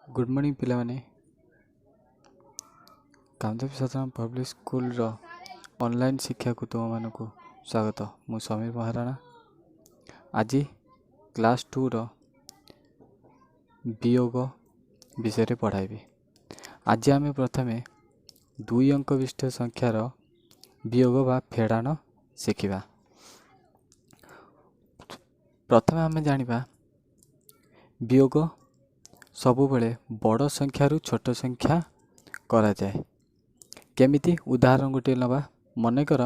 Good morning पिला माने कामदेव साधारण पब्लिक स्कूल रो ऑनलाइन शिक्षा को तुम मानक स्वागत। मु समीर महाराणा आज क्लास 2 रो वियोग विषय पढ़ाइबी। आज आम प्रथमे 2 अंक विशिष्ट संख्यार वियोग बा फेड़ान शिखा। प्रथमे आम जानिबा वियोग सबु बेले बड़ संख्यारू छोट संख्या करा जाए। केमिति उदाहरण गोटे नवा। मनकर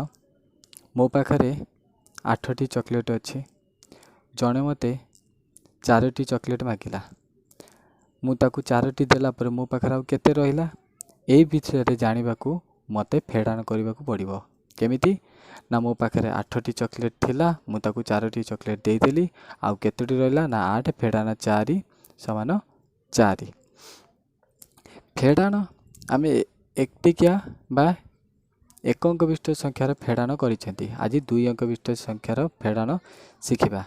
मो पाखरे 8टी चॉकलेट अच्छी, जड़े मते 4टी चॉकलेट मागिला, मु ताकू 4टी देला पर मो पाखरे आउ केते रहिला एई विषय जानिबा को मते फेड़ान करबा को पड़िबो। केमिति ना मो पाखरे 8टी चॉकलेट थिला, मु ताकू 4टी चॉकलेट देई देली, आउ केतोटी रहिला ना 8 फेड़ान 4 समान 4। फेड़ान आमे एकटिकिया बा एक अंक विशिष्ट संख्यार फेड़ान करिसेंती। आज 2 अंक विशिष्ट संख्यार फेड़ान शिखिबा।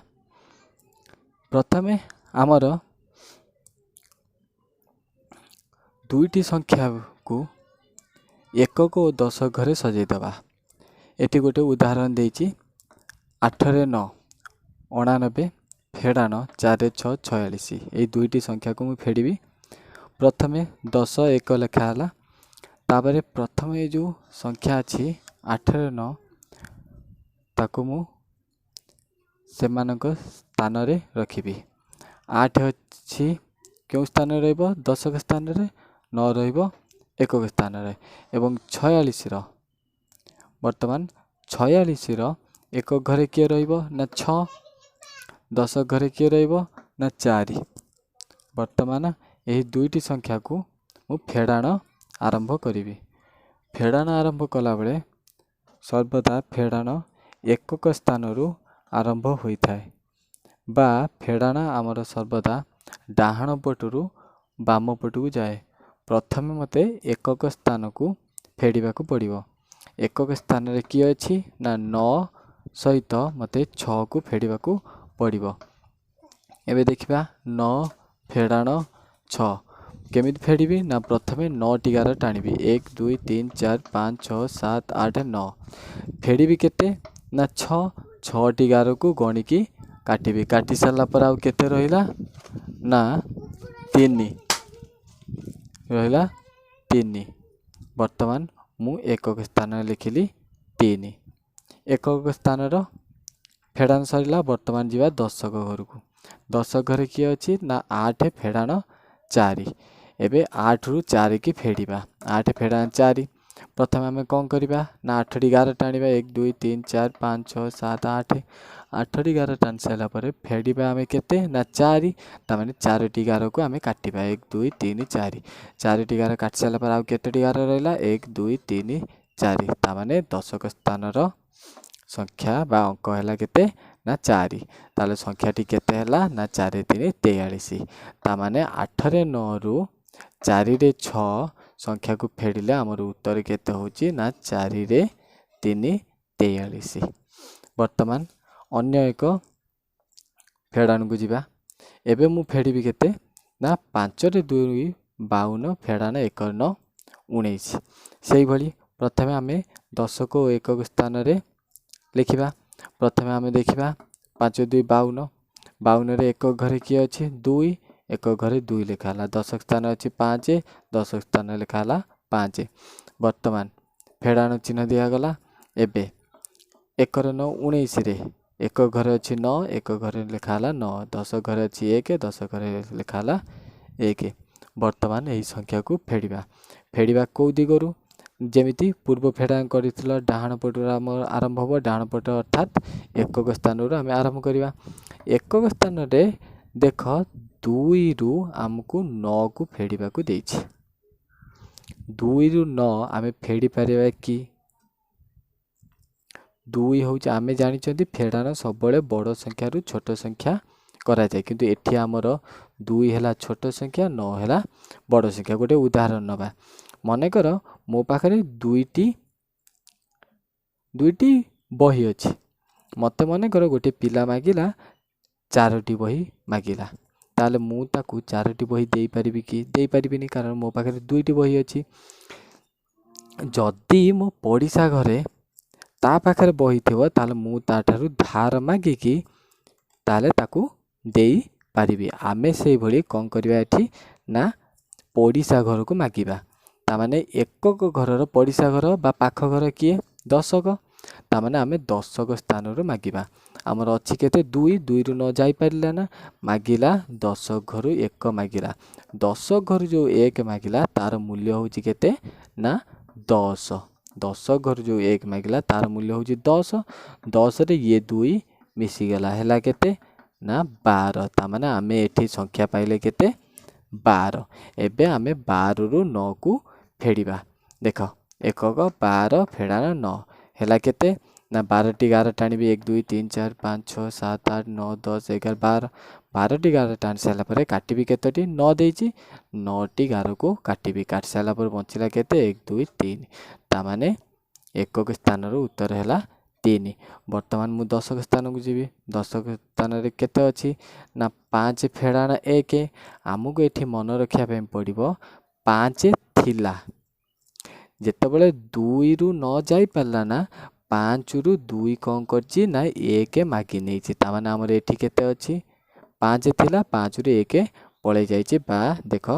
प्रथमे आमर दुईटी संख्या को एकक और दशक घरे सजाई दबा। एटी गोटे उदाहरण देइछि 8 रे 9 99 फेड़ान 4 रे 6 46। ये दुईटी संख्या को मु फेड़ीबी। प्रथमे 10 1 लेखा हला, तापरे प्रथम ये जो संख्या अच्छी 8 रे 9 ताको मु सेमानक स्थान रे रखिबी। 8 अच्छी क्यों स्थान रे रहइबो 10 के स्थान रे, 9 रहइबो 1 के स्थान रे, एवं 46 रो वर्तमान 46 रो एक घरे किए रहइबो ना 6, 10 घरे किए रहइबो ना 4। वर्तमान यही दुईटी संख्या को मु फेड़ान आरंभ करी। फेड़ान आरंभ कला बेले सर्वदा फेड़ान एकक स्थान रु आरंभ होइथाय बा फेड़ान आमर सर्वदा डाहाण पटु बाम पटू जाए। प्रथमे मते एकक स्थान को फेड़िबा को पड़िबो। एकक स्थान रे की अछि ना 9 सहित मते 6 को फेड़िबा को पड़िबो। एबे देखिबा 9 फेड़ान 6 केमिति फेड़ीबी ना प्रथमे 9 टी गार टाणीबी। 1 2 3 4 5 6 7 8 9 फेड़ीबी केते ना 6 टी गार को गणिकी काटीबी। काटी सारा पर आउ केते रहिला ना 3 रहिला 3। वर्तमान मु एकक स्थान लिखिली 3। एकक स्थान रो फेड़ान सरिला। वर्तमान जीवा दशक घर को। दशक घरे किए अछि ना 8 फेड़ान 4। एबे 8 रु 4 की फेड़ीबा। 8 फेड़ान 4 प्रथम आमे कौन करिबा ना 8 टी गार टाणीबा। 1 2 3 4 5 6 7 8 8 टी गार टाण साला परे फेड़ीबा आमे केते ना 4। ता माने 4 टी गार को आमे काटीबा। 1 2 3 4 4 टी गार काट साला पर आउ केते टी गार रहला 1 2 3 4। ता माने दशक स्थान रो संख्या बा अंक हैला केते ना 4। ताले संख्या टी केते हैला ना 4 3 43। ता माने 8 रे 9 रु 4 रे 6 संख्या को फेड़िले आमर उत्तर केते होची ना 4 रे 3 43। वर्तमान अन्य एक फेड़ान को जीवा। एबे मु फेड़ीबी केते ना 5 रे 2 52 फेड़ान 1 9 19। सेही भली प्रथमे आमे 10 को एकक स्थान रे लिखिबा। प्रथमे आमे देखिबा 5 2 52 52 रे एक घरे किए अछि 2, एक घरे 2 लिखा हला। दशक स्थान अछि 5, दशक स्थान लिखा हला 5। वर्तमान फेड़ान चिन्ह दिया गला। एबे 1 रे 9 19 रे एक घरे अछि 9, एक घरे लिखा हला 9, 10 घरे अछि 1, 10 घरे लिखा हला 1। वर्तमान एही संख्या को फेड़िबा। फेड़िबा को दिगरु जेमिति पूर्व फेड़ान करिथिला डाहाण पटु आरंभ हो। डाहाण पट अर्थात एकक स्थान रु आमे आरंभ करिबा। एकक स्थान रे देख 2 रु हमको 9 को फेड़िबा को देछि। 2 रु 9 आमे फेड़ी पारिबा कि 2 होउछ आमे जानि चंती फेड़ान सब बळे बड़ संख्या रु छोट संख्या करा जाय, किंतु एठी हमर 2 हैला छोट संख्या 9 हैला बड़ संख्या। गोटे उदाहरण नबा। मने कर मो पाखरे दुईटी बही अछि। मते मने कर गोटे पिला मागिला 4टी बही मागिला। ताले मु ताकू 4टी बही दे परिबि कि दे परिबिनी, कारण मो पाखरे 2टी बही अछि। जदि मो पड़िशा घरे ता पाखरे बही थिबो ताले मु ताठारु धार मागिकी ताले ताकू देई पारिबी। आमे सेई भली कोन करिबा एठी ना पड़िशा घर को मागिबा। तामाने एकक घरर पड़िशा घर बा पाख घर किए दशक, तामाने आमे दशक स्थान रु मागिबा। आमर अछि केते 2 रु न जाई पारिला ना, मागिला दशक घरु 1 मागिला। दशक घरु जो 1 मागिला तार मूल्य होउची केते ना 10। दशक घरु जो 1 मागिला तार मूल्य होउची 10। 10 रे ये 2 मिसी गला हैला केते ना 12। तामाने आमे एठी संख्या पाइले केते 12। एबे आमे 12 रु 9 को फेडिबा। देख एकक 12 फेडाना 9 हैला केते ना 12 टी 11 टाणीबी 1 2 3 4 5 6 7 8 9 10 11 12। 12 टी 11 टाणी साला परे काटिबी केतोटी 9 देइची, 9 टी 11 को काटिबी, काटि साला पर बंचिला केते 1 2 3। तामाने एकक स्थान रो उत्तर हैला 3। वर्तमान मु दशक स्थान को जीवी। दशक स्थान रे केते अछि ना 5 फेडाना 1। आमको एठी मन रखिया पे पड़िबो 5 थिला, जेतेबेले 2 रु न जाई पारला ना 5 रु 2 कोन करची ना 1 मागी नेछि। तामाने हमर एठी केते अछि 5 थिला, 5 रु 1 पळे जाईची। बा देखो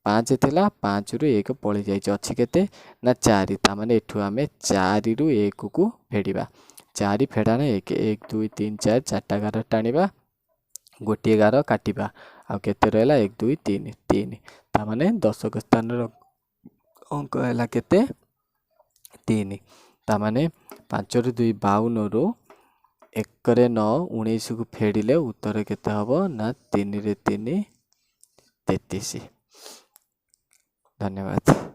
5 थिला 5 रु 1 पळे जाईची, अछि केते ना 4। तामाने एठु आमे 4 रु 1 को फेडिबा। 4 फेडाना 1 1 2 3 4 चारटा 11 टाणीबा, गोटे 11 काटिबा, आ केते रहला 1 2 3 3। तामाने दशक स्थान रो अंक हैला केते 3। तामाने 5 रु 2 52 रु 1 रे 9 19 को फेडिले उत्तर केते हबो ना 3 रे 3 33। धन्यवाद।